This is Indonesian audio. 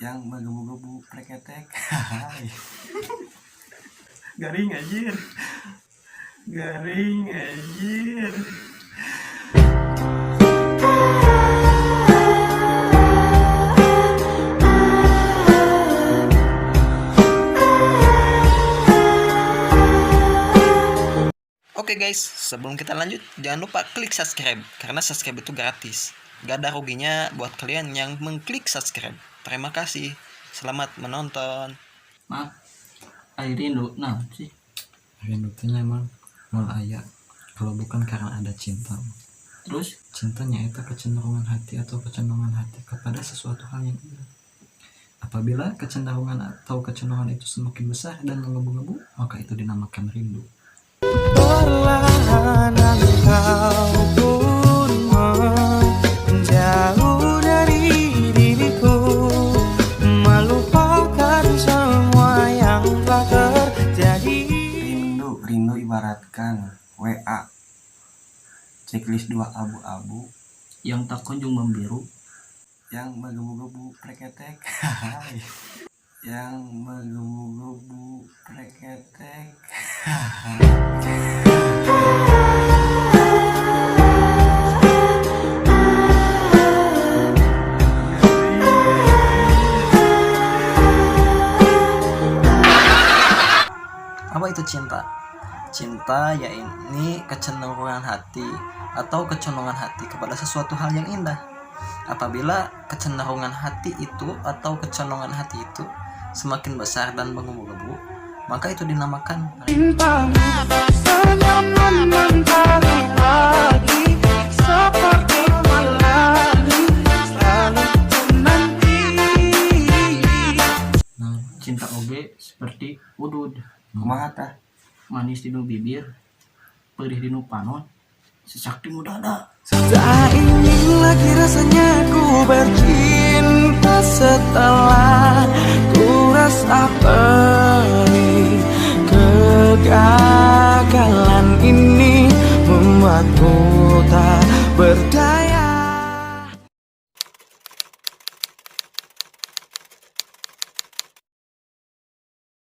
yang menggebu-gebu preketek. Garing anjir. Garing anjir. Oke guys, sebelum kita lanjut, jangan lupa klik subscribe, karena subscribe itu gratis. Gak ada ruginya buat kalian yang mengklik subscribe. Terima kasih, selamat menonton. Maaf, rindu, nah sih. Rindu teh emang moal aya, kalau bukan karena ada cinta. Terus Cintanya itu kecenderungan hati atau kecenderungan hati kepada sesuatu hal yang indah. Apabila kecenderungan atau kecenderungan itu semakin besar dan menggebu-gebu, maka itu dinamakan rindu. Perlahan engkau pun menjauh dari diriku, melupakan semua yang telah terjadi. Rindu ibaratkan WA, checklist 2 abu-abu yang tak kunjung membiru, yang menggebu-gebu preketek. Yang menggebu-gebu preketek. Apa itu cinta? Cinta yaitu kecenderungan hati atau kecenderungan hati kepada sesuatu hal yang indah. Apabila kecenderungan hati itu atau kecenderungan hati itu semakin besar dan menggebu-gebu, maka itu dinamakan Cintamu senyuman mentari lagi, seperti melati selalu menanti. Nah, cinta oge seperti udud, Kumaha tah? manis di nu bibir, perih di nu panon, sesak di nu dada. Tak ingin lagi rasanya ku bercinta setelah ku rasa perih. Kegagalan ini membuatku tak berdaya.